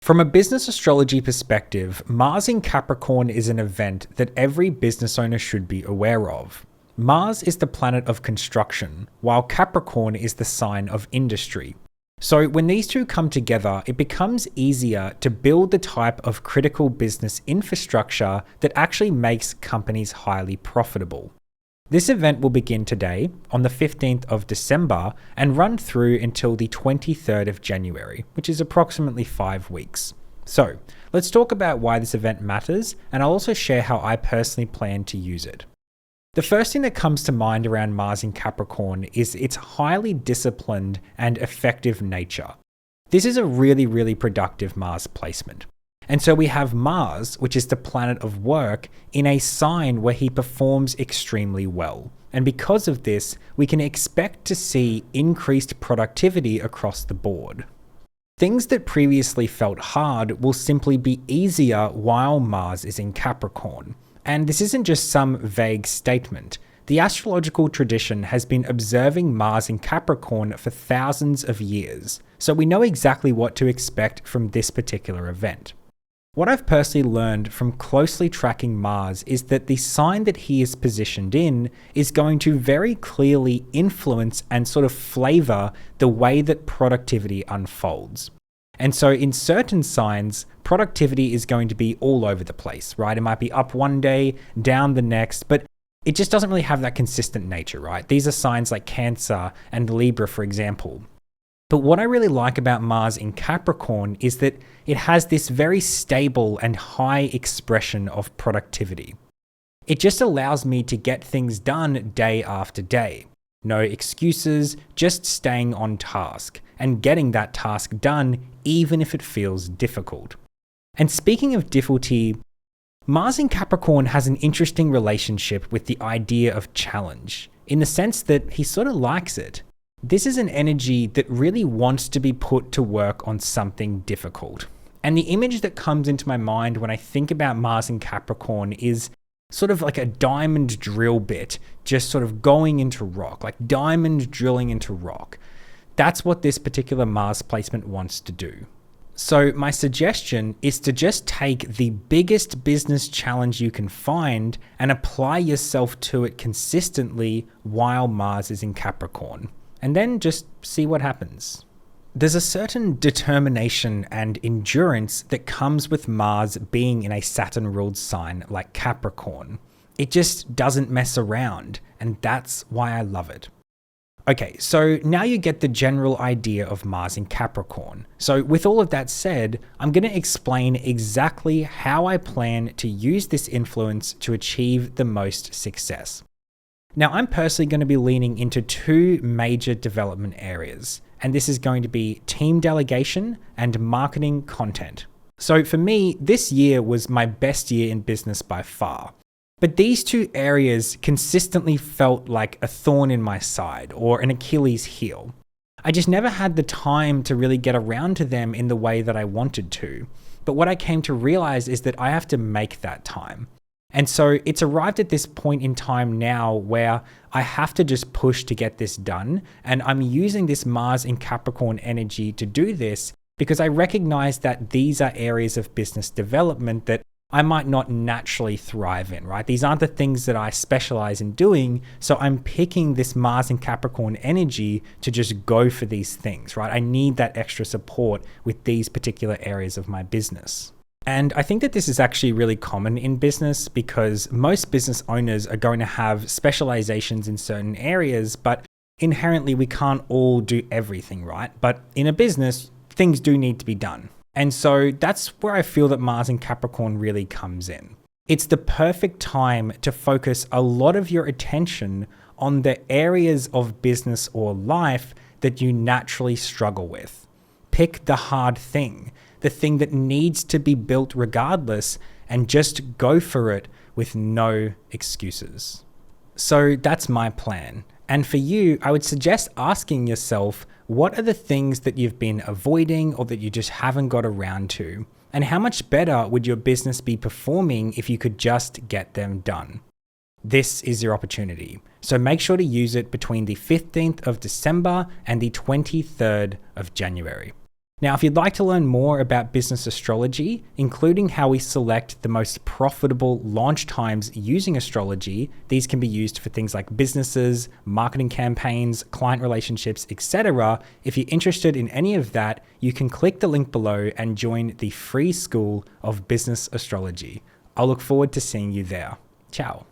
From a business astrology perspective, Mars in Capricorn is an event that every business owner should be aware of. Mars is the planet of construction, while Capricorn is the sign of industry. So when these two come together, it becomes easier to build the type of critical business infrastructure that actually makes companies highly profitable. This event will begin today, on the 15th of December, and run through until the 23rd of January, which is approximately 5 weeks. So, let's talk about why this event matters, and I'll also share how I personally plan to use it. The first thing that comes to mind around Mars in Capricorn is its highly disciplined and effective nature. This is a really productive Mars placement. And so we have Mars, which is the planet of work, in a sign where he performs extremely well. And because of this, we can expect to see increased productivity across the board. Things that previously felt hard will simply be easier while Mars is in Capricorn. And this isn't just some vague statement. The astrological tradition has been observing Mars in Capricorn for thousands of years, so we know exactly what to expect from this particular event. What I've personally learned from closely tracking Mars is that the sign that he is positioned in is going to very clearly influence and sort of flavor the way that productivity unfolds. And so in certain signs, productivity is going to be all over the place, right? It might be up one day, down the next, but it just doesn't really have that consistent nature, right? These are signs like Cancer and Libra, for example. But what I really like about Mars in Capricorn is that it has this very stable and high expression of productivity. It just allows me to get things done day after day. No excuses, just staying on task and getting that task done even if it feels difficult. And speaking of difficulty, Mars in Capricorn has an interesting relationship with the idea of challenge, in the sense that he sort of likes it. This is an energy that really wants to be put to work on something difficult. And the image that comes into my mind when I think about Mars in Capricorn is sort of like a diamond drill bit, just sort of going into rock, like diamond drilling into rock. That's what this particular Mars placement wants to do. So my suggestion is to just take the biggest business challenge you can find and apply yourself to it consistently while Mars is in Capricorn. And then just see what happens. There's a certain determination and endurance that comes with Mars being in a Saturn-ruled sign like Capricorn. It just doesn't mess around, and that's why I love it. Okay, so now you get the general idea of Mars in Capricorn. So with all of that said, I'm going to explain exactly how I plan to use this influence to achieve the most success. Now, I'm personally going to be leaning into 2 major development areas, and this is going to be team delegation and marketing content. So for me, this year was my best year in business by far. But these 2 areas consistently felt like a thorn in my side or an Achilles heel. I just never had the time to really get around to them in the way that I wanted to. But what I came to realize is that I have to make that time. And so it's arrived at this point in time now where I have to just push to get this done. And I'm using this Mars in Capricorn energy to do this because I recognize that these are areas of business development that I might not naturally thrive in, right? These aren't the things that I specialize in doing. So I'm picking this Mars in Capricorn energy to just go for these things, right? I need that extra support with these particular areas of my business. And I think that this is actually really common in business because most business owners are going to have specializations in certain areas, but inherently we can't all do everything, right? But in a business, things do need to be done. And so that's where I feel that Mars in Capricorn really comes in. It's the perfect time to focus a lot of your attention on the areas of business or life that you naturally struggle with. Pick the hard thing, the thing that needs to be built regardless, and just go for it with no excuses. So that's my plan. And for you, I would suggest asking yourself, what are the things that you've been avoiding or that you just haven't got around to? And how much better would your business be performing if you could just get them done? This is your opportunity. So make sure to use it between the 15th of December and the 23rd of January. Now, if you'd like to learn more about business astrology, including how we select the most profitable launch times using astrology, these can be used for things like businesses, marketing campaigns, client relationships, etc. If you're interested in any of that, you can click the link below and join the free school of business astrology. I'll look forward to seeing you there. Ciao.